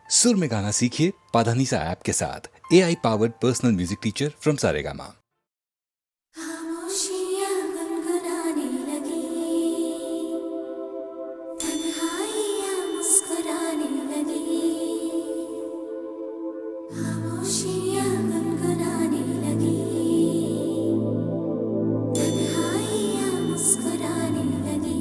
सुर में गाना सीखिए पाधानीसा ऐप के साथ। AI powered personal music teacher from Saregama. खामोशियाँ गुनगुनाने लगी, तन्हाइयाँ मुस्कुराने लगी। खामोशियाँ गुनगुनाने लगी, तन्हाइयाँ मुस्कुराने लगी।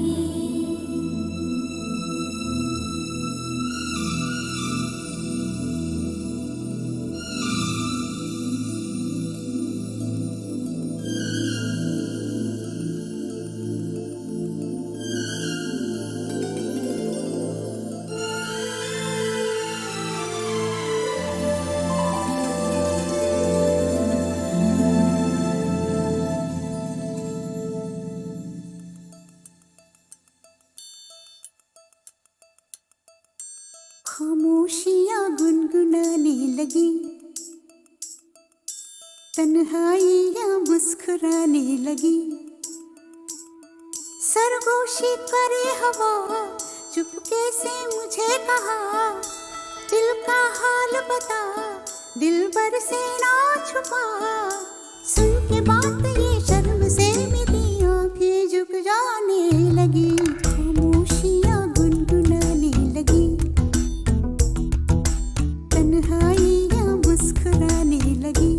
खामोशियाँ गुनगुनाने लगी, तन्हाइयाँ मुस्कुराने लगी। सरगोशी करे हवा, चुपके से मुझे कहा, दिल का हाल बता, दिलबर से ना छुपा। सुन के बात ये शर्म से मेरी आंखें झुक जाने लगी। खामोशियाँ गुनगुनाने लगी, तन्हाइयाँ मुस्कुराने लगी।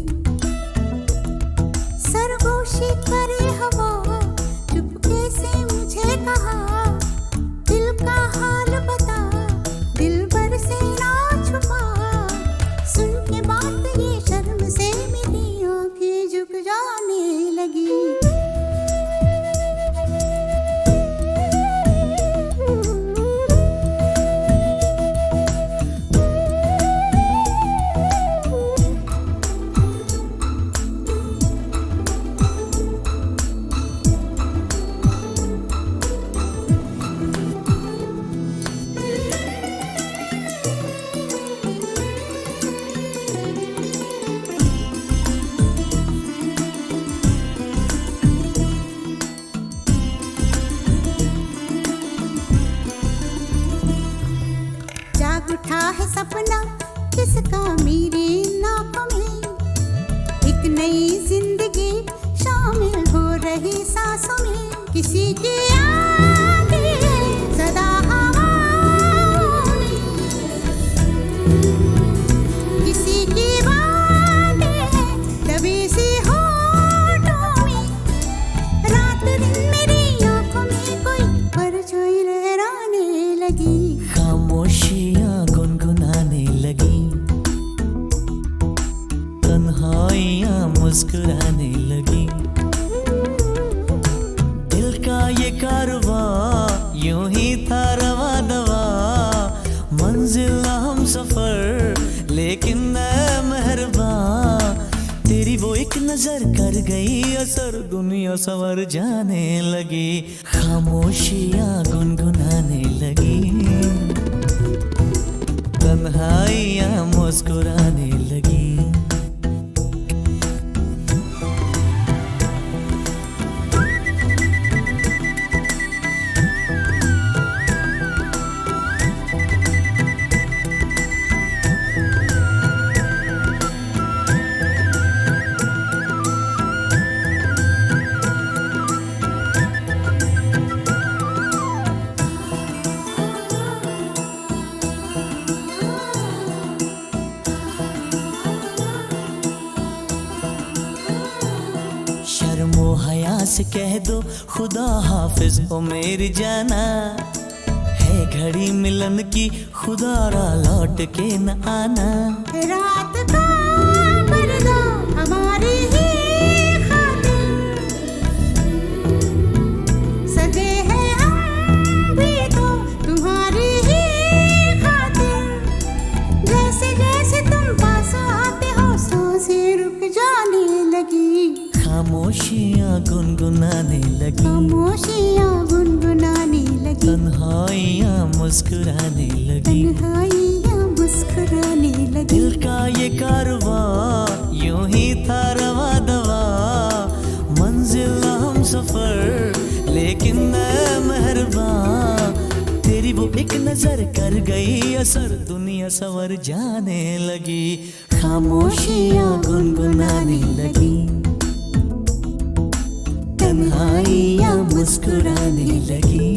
सरगोशी करे हवा, चुपके से मुझे कहा, दिल का हाल बता, दिलबर से ना छुपा। सुन के बात ये शर्म से मेरी आंखें झुक जाने लगी। जाग उठा है सपना किसका मेरी नाकों में, एक नई जिंदगी शामिल हो रही सांसों में। किसी की याद है सदा हवाओं में, किसी की बातें हैं दबी सी होठों में। रात दिन मेरी आंखों में कोई परछाई लहराने लगी। खामोशियाँ गुनगुनाने लगी, तन्हाइयाँ मुस्कुराने लगी। दिल का ये कारवां यूं ही था रवा दवा, मंजिल ना हम सफर लेकिन मैं मेहरबान। तेरी वो एक नजर कर गई असर, दुनिया संवर जाने लगी। खामोशियाँ गुनगुनाने लगी, तन्हाइयाँ मुस्कुराने लगी। शर्मो हया से कह दो खुदा हाफिज हो मेरी जाना, है घड़ी मिलन की खुदा रा लौट के न आना। रात का पर्दा हमारी ही खातिर, सजे हैं हम भी तो तुम्हारी ही खातिर। जैसे जैसे तुम पास आते हो सांसें रुक जाने लगी। खामोशियाँ गुनगुनाने लगी, खामोशियाँ गुनगुनाने लगी, तन्हाइयाँ मुस्कुराने लगी। तन्हाइयाँ मुस्कुराने लगी। दिल का ये कारवां एक नजर कर गई असर, दुनिया संवर जाने लगी, खामोशियां गुनगुनाने लगी, तन्हाइयां मुस्कुराने लगी।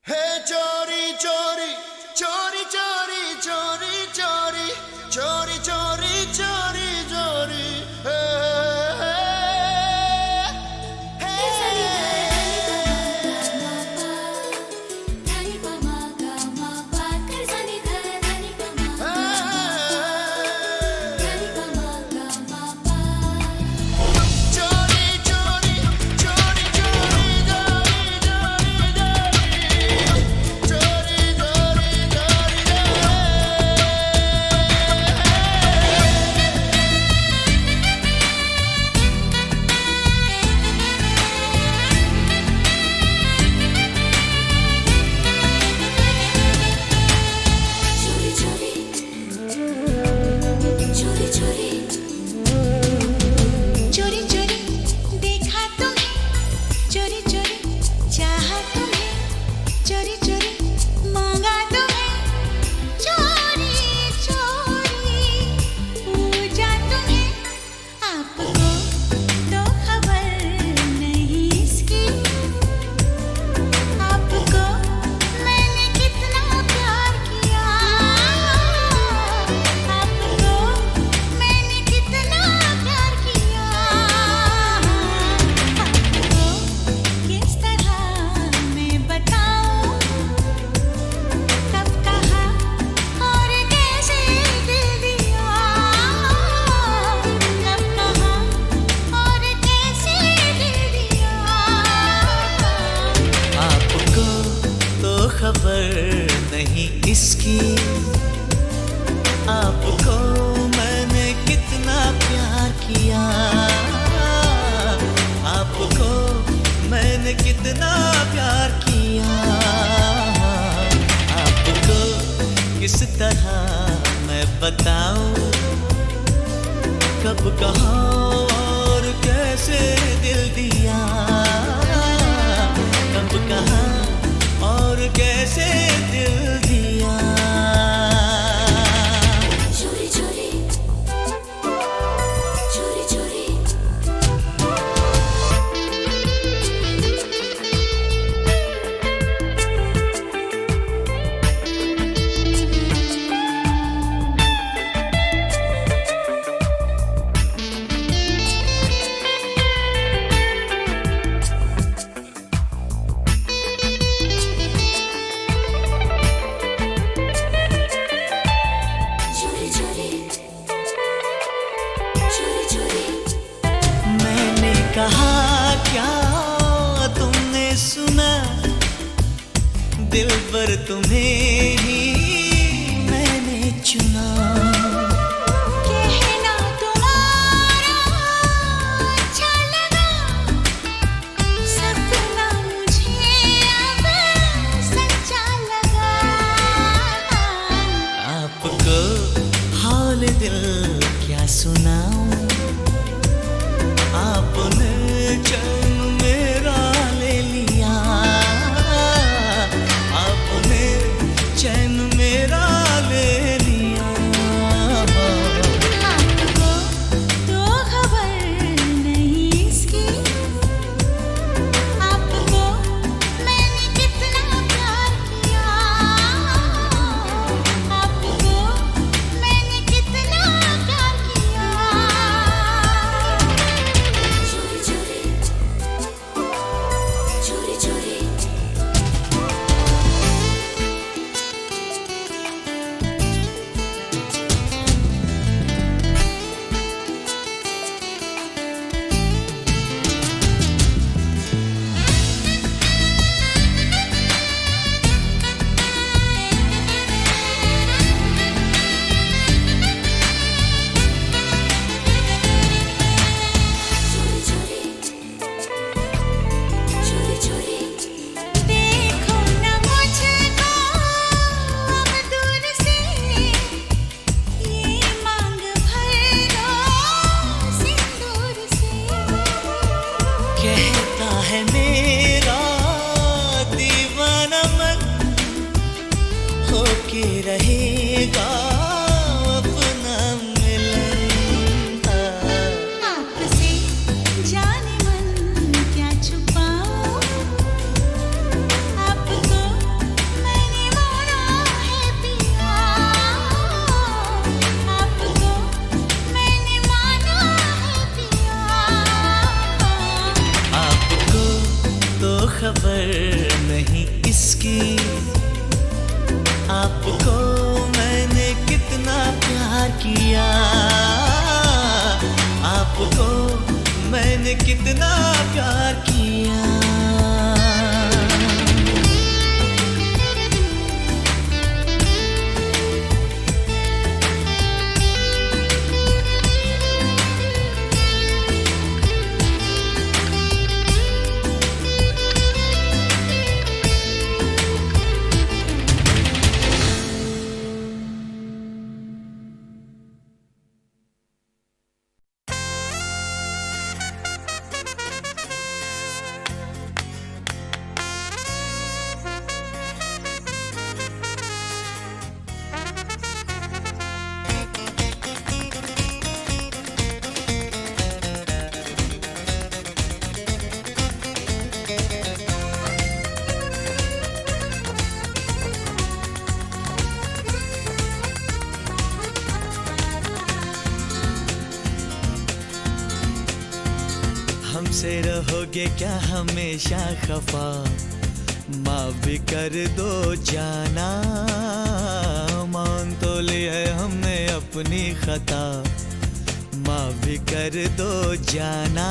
हे चोरी चोरी चोरी चोरी चोरी चोरी चोरी चोरी चोरी चोरी इसकी आपको मैंने कितना प्यार किया, आपको मैंने कितना प्यार किया, आपको किस तरह मैं बताऊं, कब कहाँ और कैसे दिल दिया, कब कहाँ और कैसे दिल दिया। चोरी चोरी चोरी चोरी कहा क्या तुमने सुना, दिल पर तुम्हें ही मैंने चुना, कहना तुम्हारा अच्छा लगा, सपना मुझे अब सच्चा लगा। आपको हाल दिल क्या सुनाऊं, आपने चैन मेरा ले लिया, आपने चैन मेरा ले लिया। है मेरा दीवाना मन होके रहेगा अपना मिलन। आपसे जाने मन क्या छुपाऊं, आपको मैंने माना है पिया, आपको मैंने माना है पिया। आपको तो खबर नहीं इसकी, आपको मैंने कितना प्यार किया, आपको मैंने कितना प्यार किया। हमसे रहोगे क्या हमेशा खफा, माफ भी कर दो जाना, मान तो लिया है हमने अपनी खता, माफ भी कर दो जाना।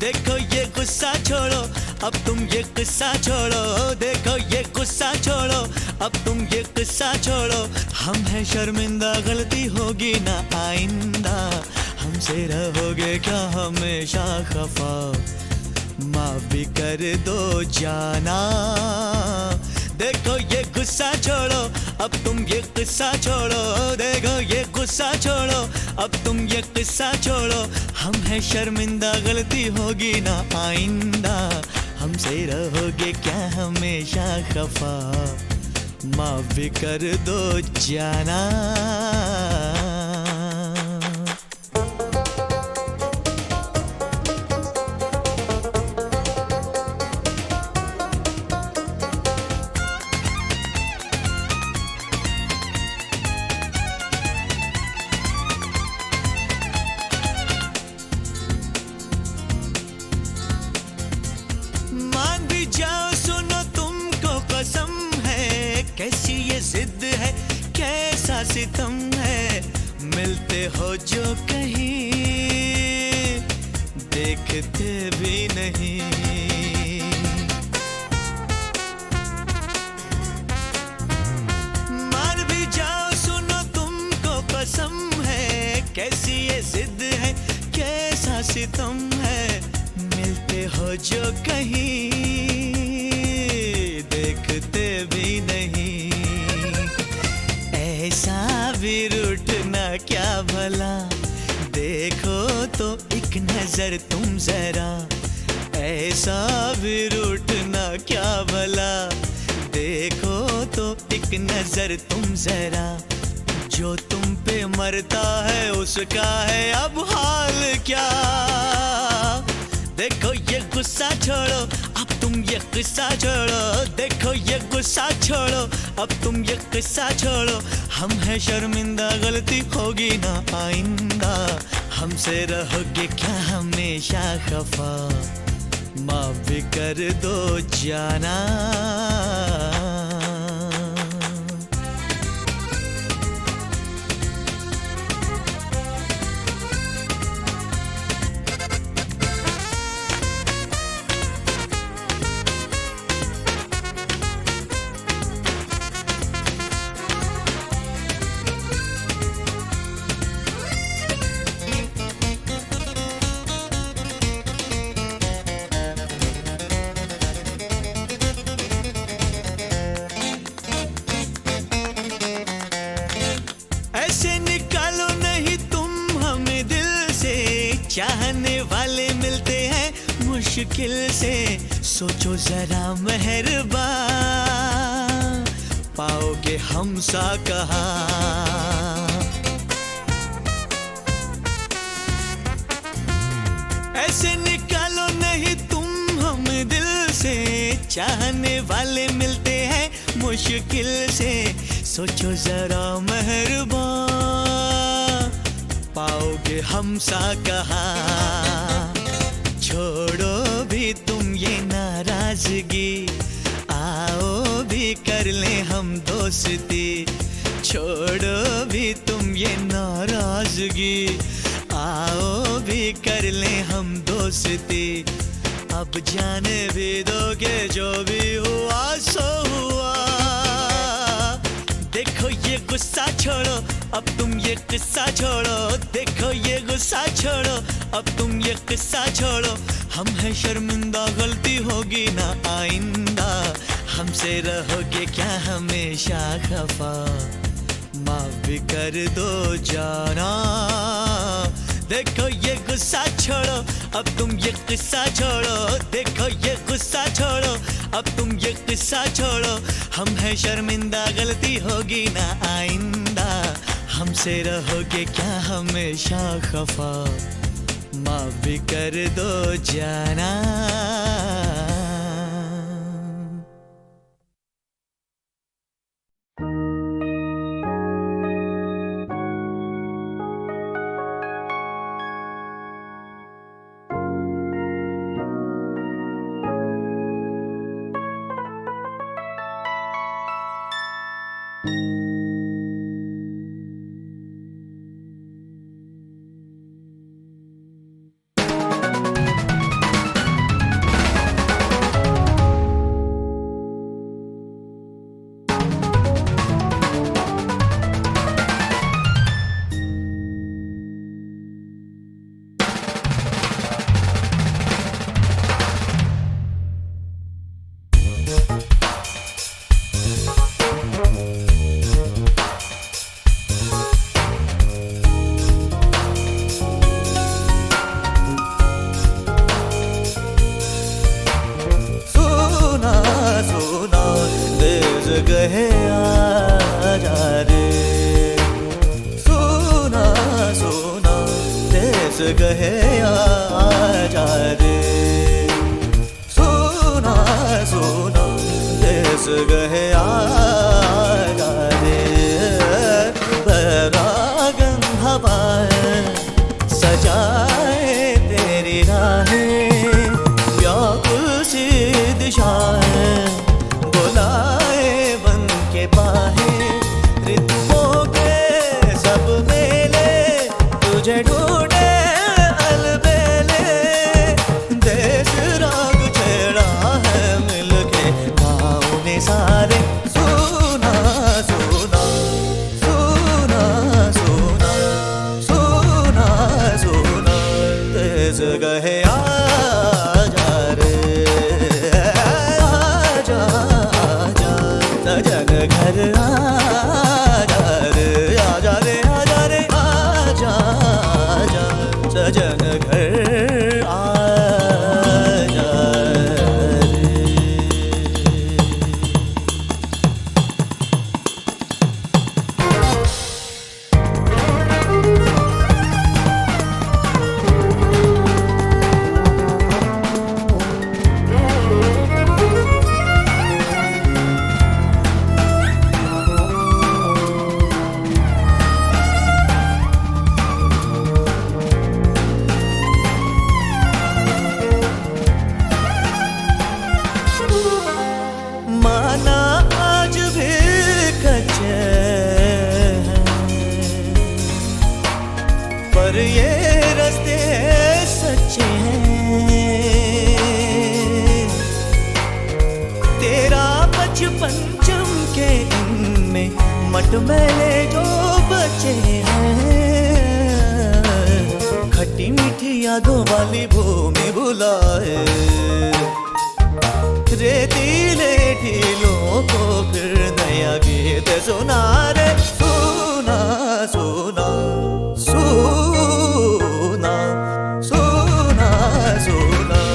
देखो ये गुस्सा छोड़ो, अब तुम ये गुस्सा छोड़ो, देखो ये गुस्सा छोड़ो, अब तुम ये गुस्सा छोड़ो। हम हैं शर्मिंदा, गलती होगी ना आइंदा, हमसे रहोगे क्या हमेशा खफा, माफ भी कर दो जाना। देखो ये गुस्सा छोड़ो, अब तुम ये गुस्सा छोड़ो, देखो ये गुस्सा छोड़ो, अब तुम ये गुस्सा छोड़ो। हम हैं शर्मिंदा, गलती होगी ना आइंदा, हमसे रहोगे क्या हमेशा खफा, माफ भी कर दो जाना। मान भी जाओ, सुनो तुमको कसम है, कैसी ये जिद है, कैसा सितम है, मिलते हो जो कहीं देखते भी नहीं। मान भी जाओ, सुनो तुमको कसम है, कैसी ये जिद है, कैसा सितम है, मिलते हो जो कहीं देखते भी नहीं। ऐसा भी रूठना क्या भला, देखो तो एक नजर तुम जरा, ऐसा भी रूठना क्या भला, देखो तो एक नजर तुम जरा। जो तुम पे मरता है उसका है अब हाल क्या। देखो ये गुस्सा छोड़ो, अब तुम ये गुस्सा छोड़ो, देखो ये गुस्सा छोड़ो, अब तुम ये गुस्सा छोड़ो। हम हैं शर्मिंदा, गलती होगी ना आइंदा, हमसे रहोगे क्या हमेशा खफा, माफ भी कर दो जाना। चाहने वाले मिलते हैं मुश्किल से, सोचो जरा मेहरबान, पाओगे हमसा कहाँ। ऐसे निकालो नहीं तुम हम दिल से, चाहने वाले मिलते हैं मुश्किल से, सोचो जरा मेहरबान, पाओगे हमसा कहाँ। छोड़ो भी तुम ये नाराजगी, आओ भी कर ले हम दोस्ती। छोड़ो भी तुम ये नाराजगी, आओ भी कर ले हम दोस्ती। अब जाने भी दोगे जो भी हुआ सो हुआ। देखो ये गुस्सा छोड़ो, अब तुम ये किस्सा छोड़ो। देखो ये गुस्सा छोड़ो, अब तुम ये किस्सा छोड़ो। हम हैं शर्मिंदा, गलती होगी ना आइंदा, हमसे रहोगे क्या हमेशा खफा। माफ भी कर दो जाना। देखो ये गुस्सा छोड़ो, अब तुम ये किस्सा छोड़ो। देखो ये गुस्सा छोड़ो, अब तुम ये किस्सा छोड़ो। हम हैं शर्मिंदा, गलती होगी ना आइंदा, हमसे रहोगे क्या हमेशा खफा। माफ भी कर दो जाना। गहे आजा रे, सुना सुना देश गहे आजा रे, सुना सुना देश गहे आजा रे। बरागन हवाएं सजाए तेरी राहें, व्याकुल सी दिशाएं बुलाए बन के बाहें। ऋतुओं के सब मेले तुझे ढूंढे अलबेले, देश राग छेड़ा है मिलके गाँव ने सारे। सुना सुना सुना सुना सुना सुना देश गहे आजा रे, आजा आजा सजन घर आजा रे, आजा रे आजा रे आजा आजा सजन घर आजा रे। माना आज भी कच्चे हैं, पर ये रास्ते सच्चे हैं। तेरा बचपन चमके इनमें मटमैले जो बचे हैं। खट्टी मीठी यादों वाली भूमि बुलाए, रेतीले ढीलों को फिर नया गीत सुना रे। सुना सुना सुना सुना सुना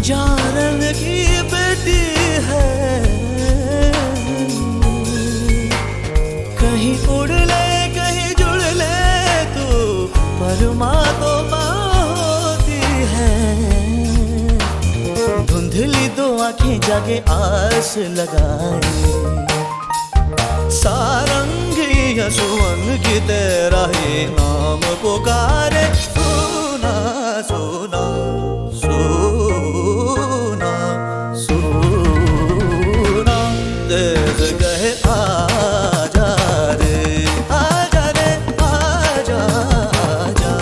जारन की बेटी है, कहीं उड़ ले कहीं जुड़ ले तू, पर माँ तो माँ होती है। धुंधली दो आंखें जागे आस लगाए, सारंगी या सुवन की तेरा ही नाम पुकारे। सुना सुना सुना सुना, तेज कहे आजा रे आजा रे आजा आजा,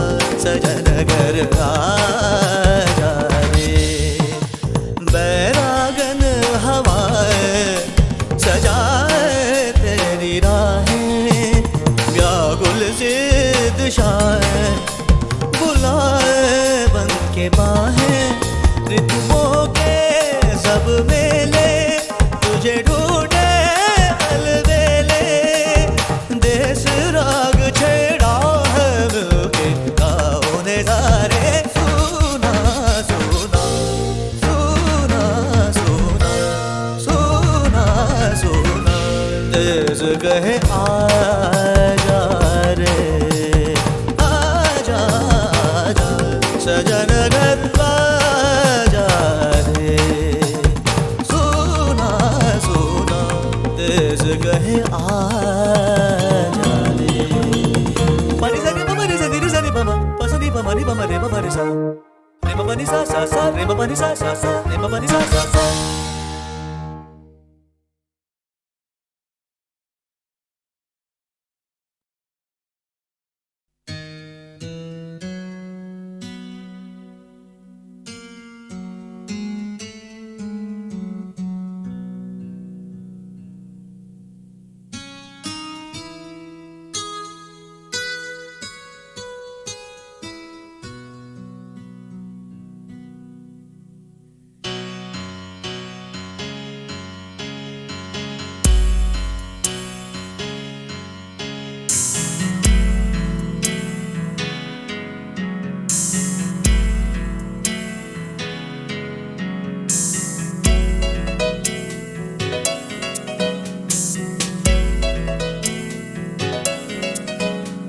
सजन घर आजा रे। बैरागन हवाएं सजाए तेरी राहें, व्याकुल से दिशाएं बुलाए बन के बाहें। ऋतुओं के सब मेले तुझे ढूंढे अलबेले, देश राग छेड़ा है मिलके गाओ ने सारे। सुना सुना सुना सुना सुना सुना, देश कहे आजा रे आजा आजा, सजन घर आजा रे। सुना सुना, देश कहे आजा रे। पानी सा रे बाबा रे सा रे सा रे बाबा, पसा नी बाबा रे बाबा रे बाबा रे सा, रे बाबा नी सा सा सा, रे बाबा नी सा सा सा, रे बाबा नी सा सा सा।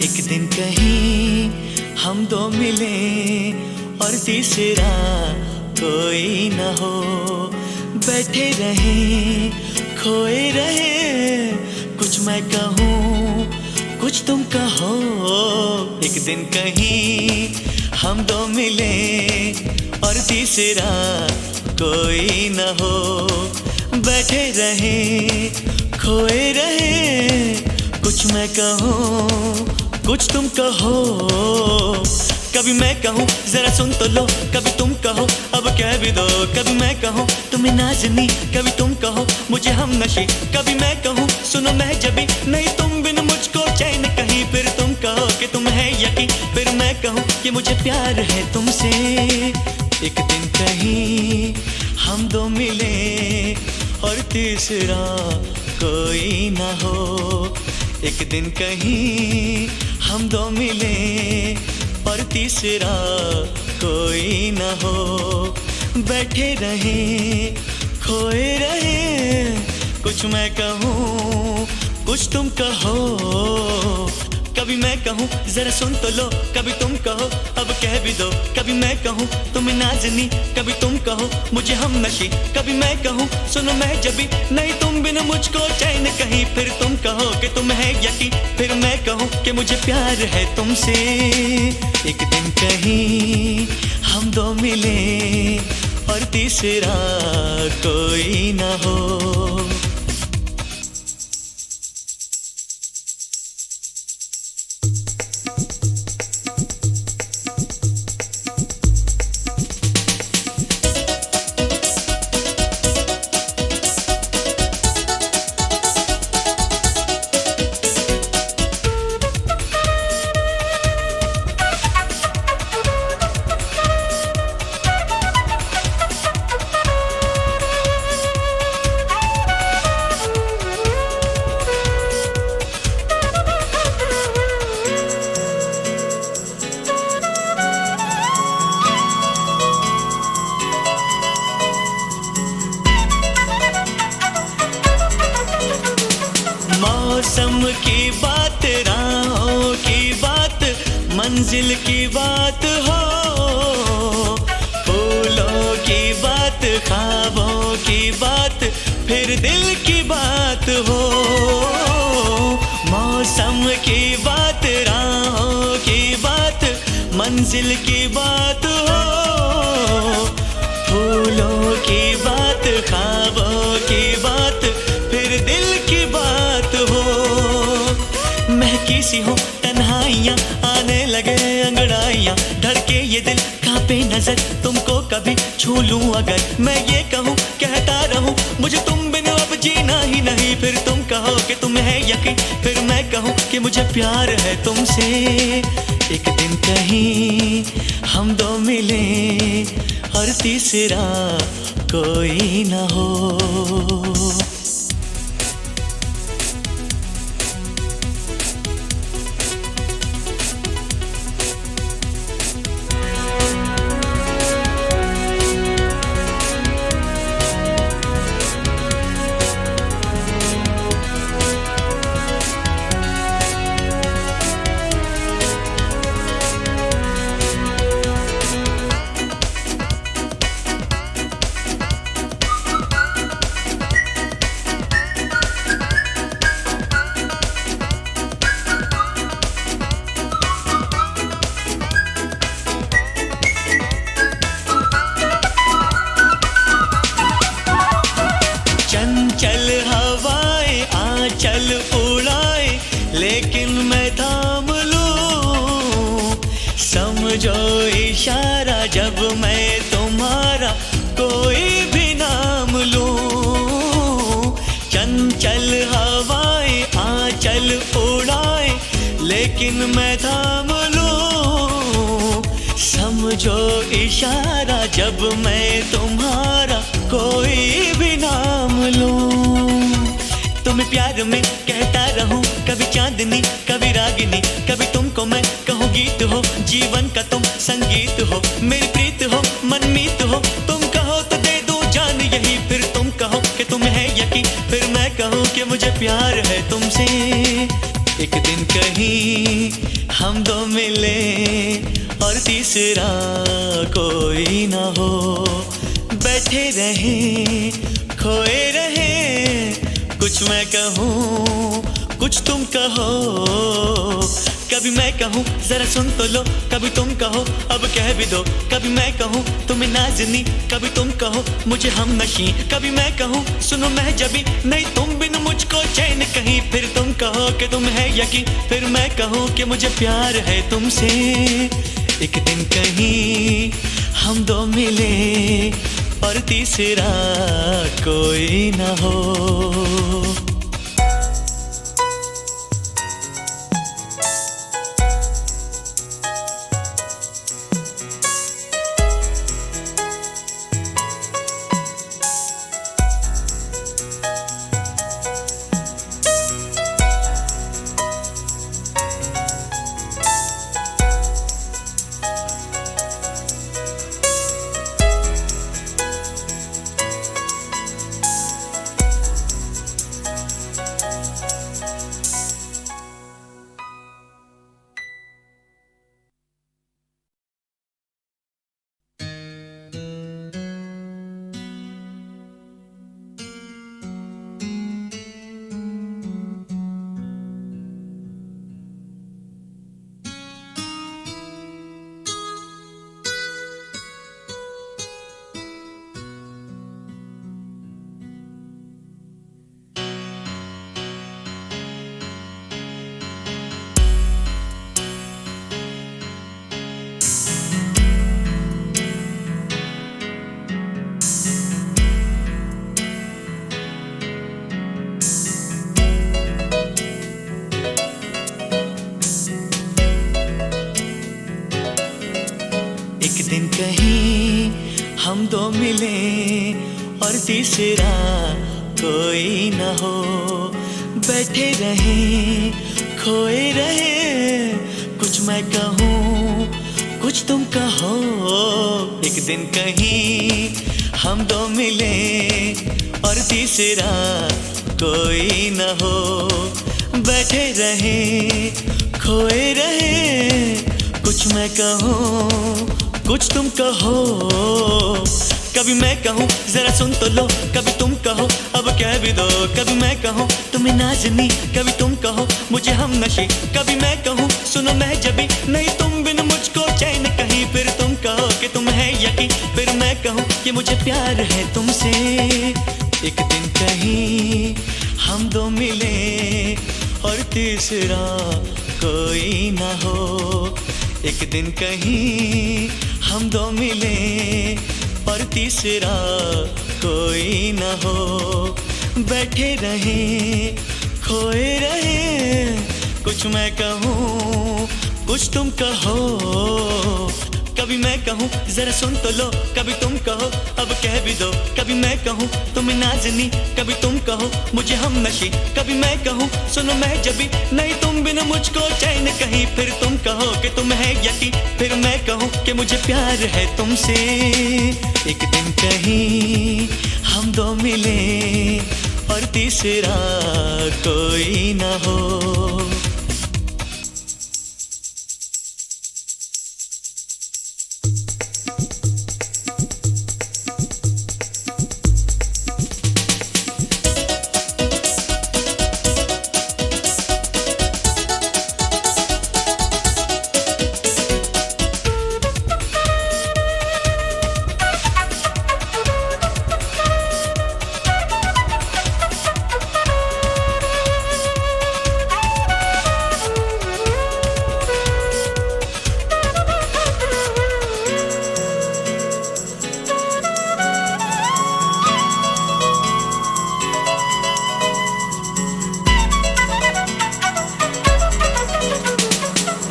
एक दिन कहीं हम दो मिले और तीसरा कोई न हो, बैठे रहे खोए रहे, कुछ मैं कहूँ कुछ तुम कहो। एक दिन कहीं हम दो मिले और तीसरा कोई न हो, बैठे रहे खोए रहे, कुछ मैं कहूँ कुछ तुम कहो। कभी मैं कहूँ जरा सुन तो लो, कभी तुम कहो अब कह भी दो। कभी मैं कहूँ तुम्हें नाज़नी, कभी तुम कहो मुझे हम नशी। कभी मैं कहूँ सुनो मैं जबी, नहीं तुम बिन मुझको चैन कहीं। फिर तुम कहो कि तुम है यकीन, फिर मैं कहूँ कि मुझे प्यार है तुमसे। एक दिन कहीं हम दो मिले और तीसरा कोई ना हो। एक दिन कहीं हम दो मिले और तीसरा कोई न हो, बैठे रहे खोए रहे, कुछ मैं कहूँ कुछ तुम कहो। कभी मैं कहूँ जरा सुन तो लो, कभी तुम कहो अब कह भी दो। कभी मैं कहूँ तुम्हें नाज़नी, कभी तुम कहो मुझे हम नशी। कभी मैं कहूँ सुनो मैं जबी, नहीं तुम बिन मुझको चैन कहीं। फिर तुम कहो कि तुम है यकीन, फिर मैं कहूँ कि मुझे प्यार है तुमसे। एक दिन कहीं हम दो मिले और तीसरा कोई ना हो। मंजिल की बात हो, फूलों की बात, ख्वाबों की बात, फिर दिल की बात हो। मौसम की बात, राहों की बात, मंजिल की बात हो, फूलों की बात, ख्वाबों की बात, फिर दिल की बात हो। महकी सी हो तन्हाइयाँ, आने लगे अंगड़ाइयाँ, धड़के ये दिल, कांपे नजर, तुमको कभी छू लूं अगर। मैं ये कहूँ कहता रहूँ, मुझे तुम बिन अब जीना ही नहीं। फिर तुम कहो कि तुम्हें है यकीन, फिर मैं कहूँ कि मुझे प्यार है तुमसे। एक दिन कहीं हम दो मिले और तीसरा कोई न हो। चंचल हवाएं आंचल उड़ाए, लेकिन मैं थाम लूं। समझो इशारा जब मैं तुम्हारा कोई भी नाम लूं। चंचल हवाएं आंचल उड़ाए, लेकिन मैं थाम लूं। समझो इशारा जब मैं तुम्हारा कोई भी नाम लूं। तुम्हें प्यार में कहता रहूं, कभी चांदनी कभी रागिनी, कभी तुमको मैं कहूँ गीत हो, जीवन का तुम संगीत हो, मेरी प्रीत हो मनमीत हो। तुम कहो तो दे दूं जान यही, फिर तुम कहो कि तुम्हें है यकीन, फिर मैं कहूँ कि मुझे प्यार है तुमसे। एक दिन कहीं हम दो मिले और तीसरा कोई ना हो। बैठे रहे खोए रहे, कुछ मैं कहूँ कुछ तुम कहो। कभी मैं कहूँ जरा सुन तो लो, कभी तुम कहो अब कह भी दो। कभी मैं कहूँ तुम्हें नाज़नी, कभी तुम कहो मुझे हमनशी। कभी मैं कहूँ सुनो मैं जबी, नहीं तुम बिन मुझको चैन कहीं। फिर तुम कहो कि तुम है यकीन, फिर मैं कहूँ कि मुझे प्यार है तुमसे। एक दिन कहीं हम दो मिले और तीसरा कोई न हो। दिन कहीं हम दो मिले और तीसरा कोई न हो। बैठे रहे खोए रहे, कुछ मैं कहूँ कुछ तुम कहो। एक दिन कहीं हम दो मिले और तीसरा कोई न हो। बैठे रहे खोए रहे, कुछ मैं कहूँ कुछ तुम कहो, कभी मैं कहूँ जरा सुन तो लो, कभी तुम कहो अब कह भी दो, कभी मैं कहूँ तुम्हें नाज़नी, कभी तुम कहो मुझे हम नशी, कभी मैं कहूँ सुनो मैं जबी, नहीं तुम बिन मुझको चैन कहीं, फिर तुम कहो कि तुम है यकीन, फिर मैं कहूँ कि मुझे प्यार है तुमसे। एक दिन कहीं हम दो मिले और तीसरा कोई ना हो, एक दिन कहीं हम दो मिले और तीसरा कोई न हो, बैठे रहे खोए रहे, कुछ मैं कहूँ कुछ तुम कहो, कभी मैं कहूँ जरा सुन तो लो, कभी तुम कहो अब कह भी दो, कभी मैं कहूँ तुम्हें नाज़नी, कभी तुम कहो मुझे हम नशी, कभी मैं कहूँ सुनो मैं जबी, नहीं तुम बिन मुझको चैन कहीं, फिर तुम कहो कि तुम है यकीन, फिर मैं कहूँ कि मुझे प्यार है तुमसे। एक दिन कहीं हम दो मिले और तीसरा कोई ना हो।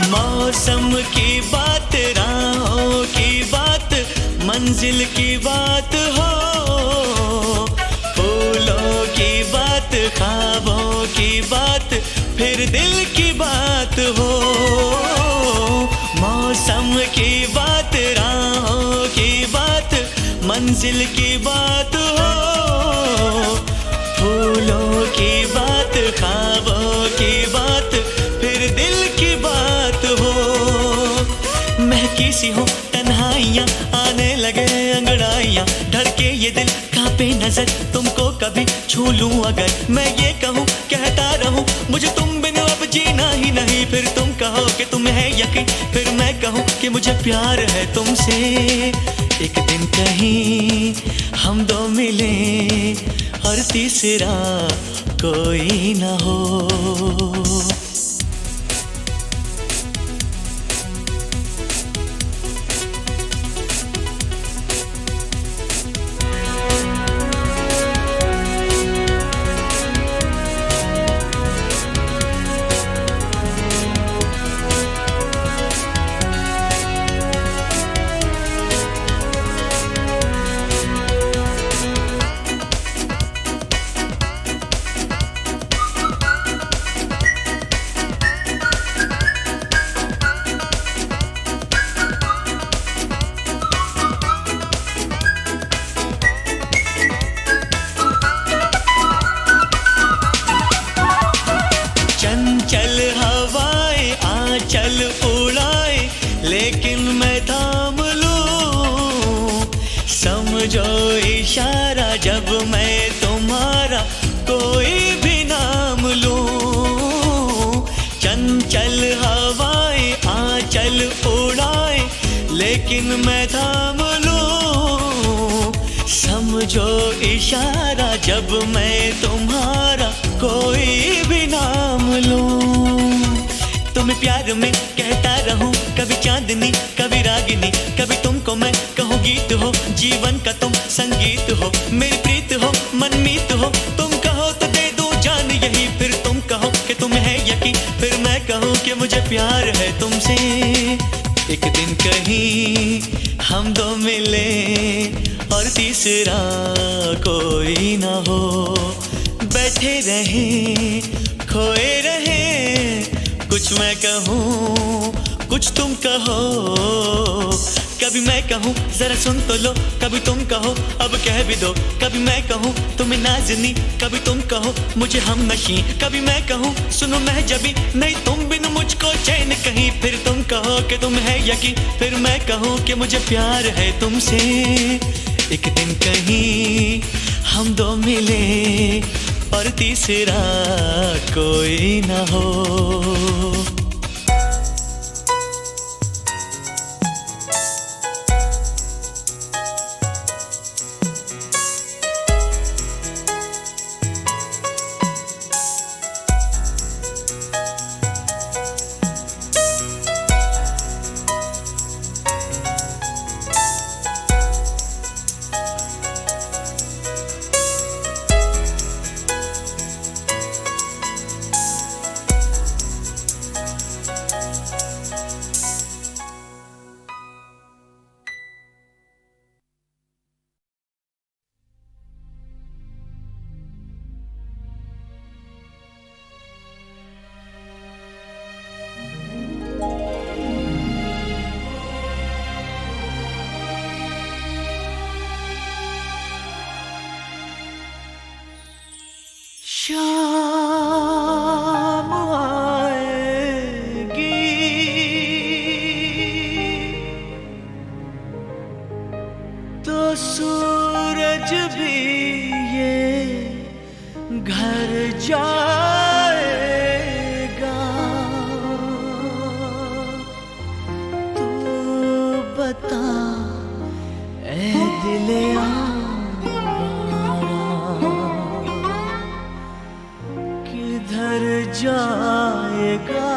मौसम की बात, राहों की बात, मंजिल की बात हो, फूलों की बात, ख्वाबों की बात, फिर दिल की बात हो। मौसम की बात, राहों की बात, मंजिल की बात हो, फूलों की बात, ख्वाबों की बात, फिर दिल की बात हो। महकी सी हो तन्हाइयाँ, आने लगे अंगड़ाइयाँ, धड़के ये दिल कांपे नजर, तुमको कभी छू लूं अगर, मैं ये कहूँ कहता रहूँ मुझे तुम बिन अब जीना ही नहीं, फिर तुम कहो कि तुम है यकीन, फिर मैं कहूँ कि मुझे प्यार है तुमसे। एक दिन कहीं हम दो मिले और तीसरा कोई ना हो। चंचल हवाएं आंचल उड़ाए, लेकिन मैं थाम लूं, समझो इशारा जब मैं तुम्हारा कोई भी नाम लूं। चंचल हवाएं आंचल उड़ाए, लेकिन मैं थाम लूं, समझो इशारा जब मैं तुम्हारा कोई भी नाम लूं। तुम्हें प्यार में कहता रहूं, कभी चांदनी कभी रागिनी, कभी तुमको मैं कहूँ गीत हो, जीवन का तुम संगीत हो, मेरी प्रीत हो मनमीत हो, तुम कहो तो दे दूं जान यही, फिर तुम कहो कि तुम है यकीन, फिर मैं कहूँ कि मुझे प्यार है तुमसे। एक दिन कहीं हम दो मिले और तीसरा कोई ना हो, बैठे रहे खोए रहे, कुछ मैं कहूँ कुछ तुम कहो, कभी कभी मैं कहूँ जरा सुन तो लो, कभी तुम कहो अब कह भी दो, कभी मैं कहूँ तुम्हें नाज़नी, कभी तुम कहो मुझे हमनशी, कभी मैं कहूँ सुनो मैं जबी, नहीं तुम बिन मुझको चैन कहीं, फिर तुम कहो कि तुम है यकीन, फिर मैं कहूँ कि मुझे प्यार है तुमसे। एक दिन कहीं हम दो मिले और तीसरा कोई ना हो। शाम आएगी तो सूरज भी ये घर जाएगा। तू बता ऐ दिले किधर जाएगा,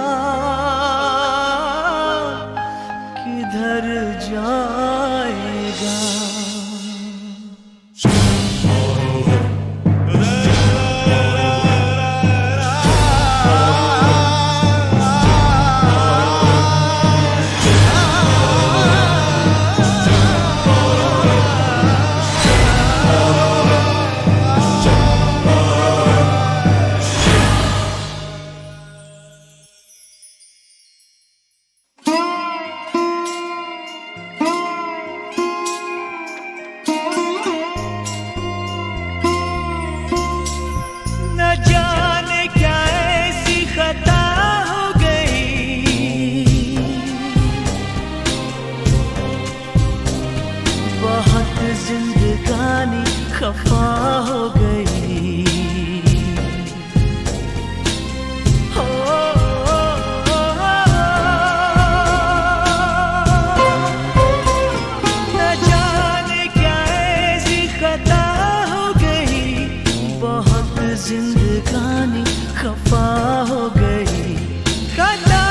किधर जाएगा। जिंदगानी खफा हो गई हो, न जाने क्या ऐसी खता हो गई, बहुत जिंदगानी खफा हो गई। खता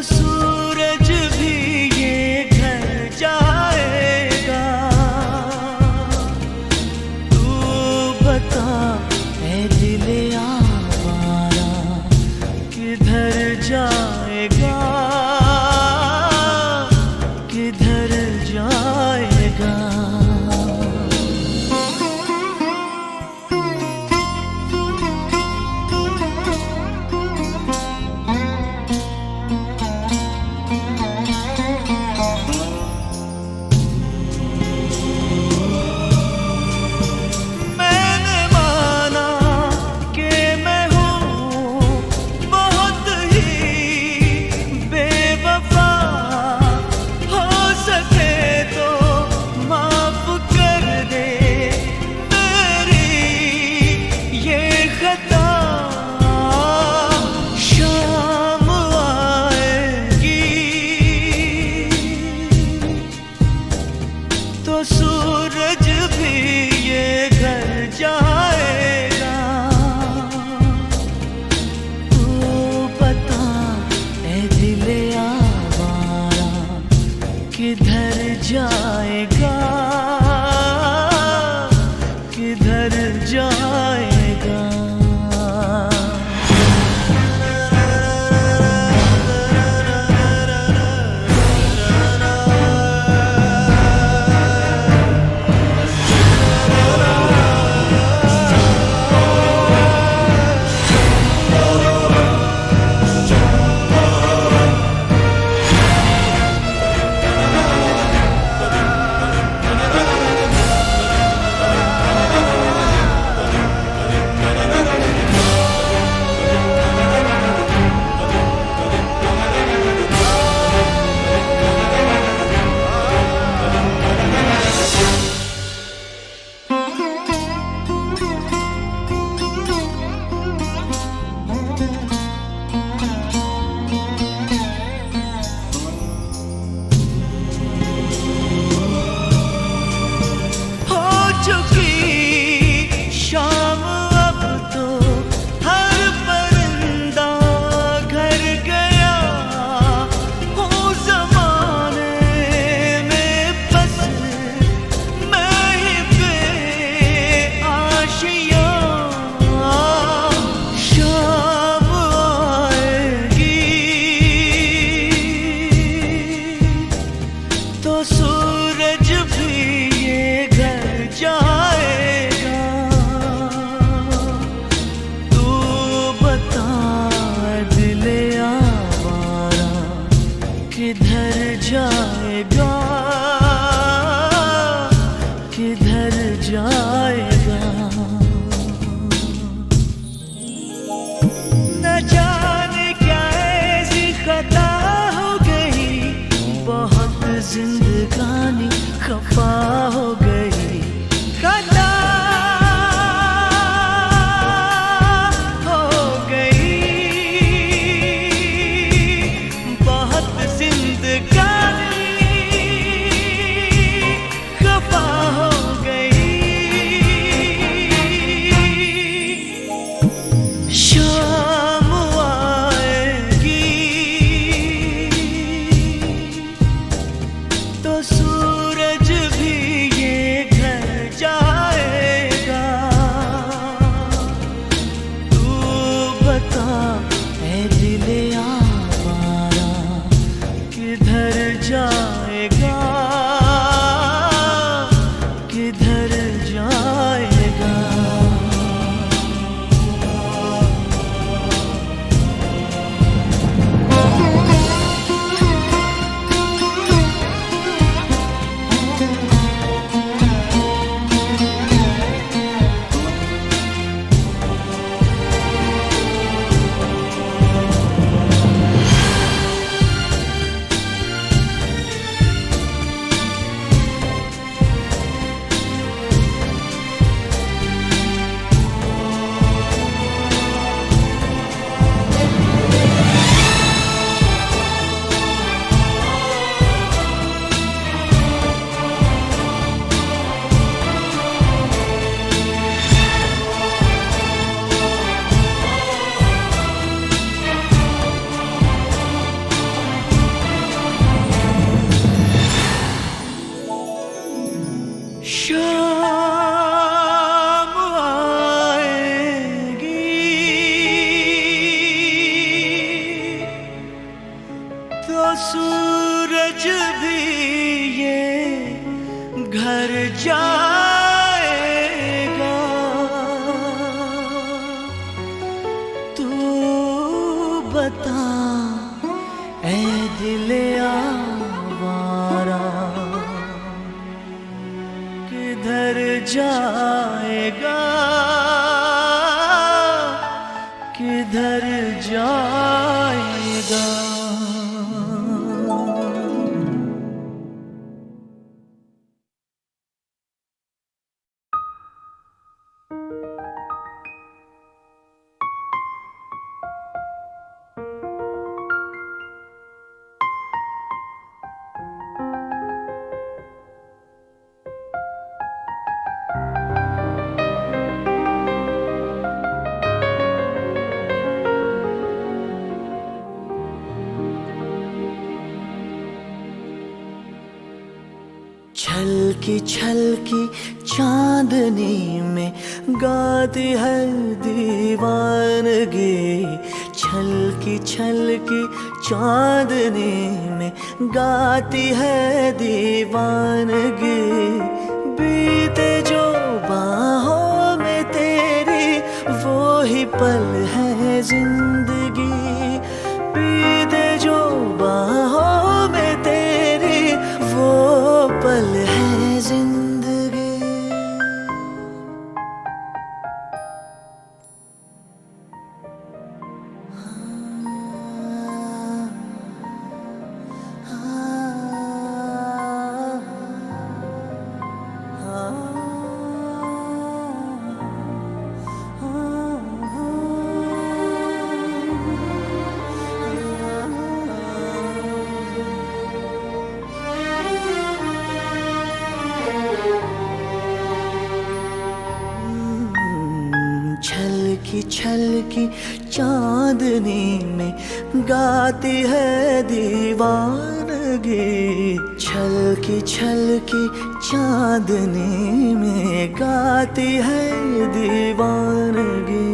सूरज भी ये घर जाएगा। तू बता ऐ दिले आवारा किधर जाएगा, किधर जाएगा। किधर जाएगा। जिंदगानी खफा हो गई, खता हो गई, बहुत जिंदगानी खफा हो गई। शाम आएगी तो सूरज भी ये घर जाएगा। तू बता ऐ दिले आवारा किधर जाएगा, किधर जाएगा। शाम आएगी तो सूरज भी ये घर जाएगा। तू बता ऐ दिले आवारा किधर जाएगा, किधर जाएगा। छलकी छलकी चांदनी में गाती है दीवानगी, छलकी छलकी चांदनी में गाती है दीवानगी। बीते जो बाहों में तेरी वो ही पल है जिंदगी, बीते जो बाहों में तेरी वो पल है जिंदगी। छलकी छलकी चांदनी में गाती है दीवानगी, छलकी छलकी चांदनी में गाती है दीवानगी।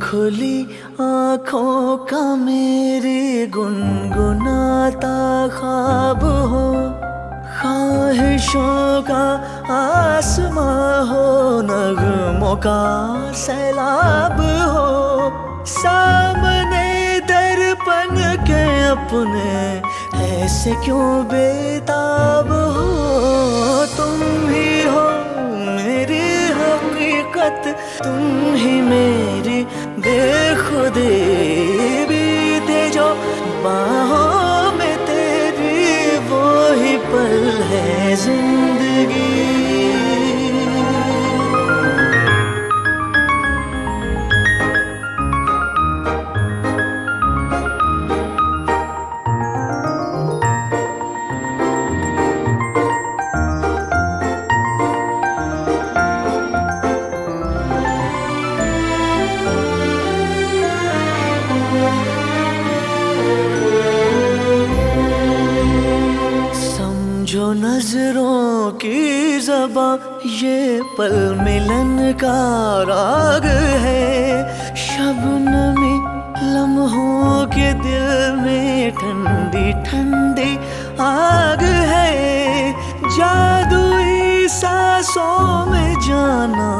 खुली आँखों का मेरी गुनगुनाता ख्वाब हो, ख्वाहिशों का आसमां हो, नगमों का सैलाब हो, सामने दर्पण के अपने ऐसे क्यों बेताब हो। तुम ही हो मेरी हकीकत, तुम ही मेरी बेखुदी, बीते जो बाहों में तेरी वो ही पल है जिंदगी। जो नजरों की ज़बां ये पल मिलन का राग है, शबनमी लम्हों के दिल में ठंडी ठंडी आग है, जादुई सांसों में जाना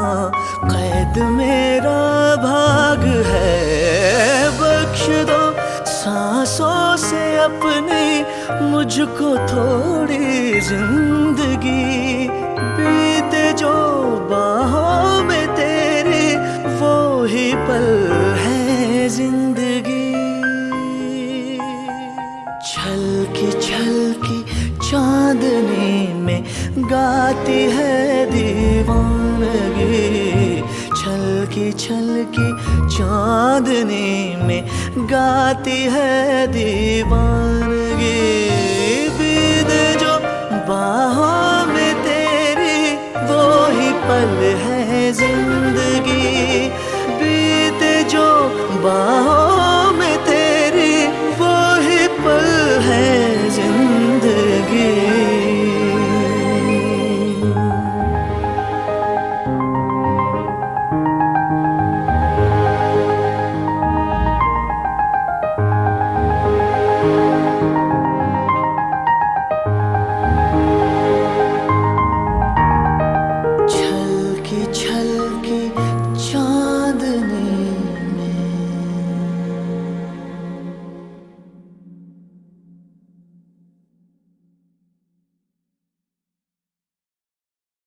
कैद मेरा भाग है। बख्श दो सांसों से अपनी मुझको थोड़ी जिंदगी, बीते जो बाहों में तेरी वो ही पल है जिंदगी। छलकी छलकी चांदनी में गाती है दीवानगी, छलकी छलकी चांदनी में गाती है दीवानगी, बीते जो बाहों में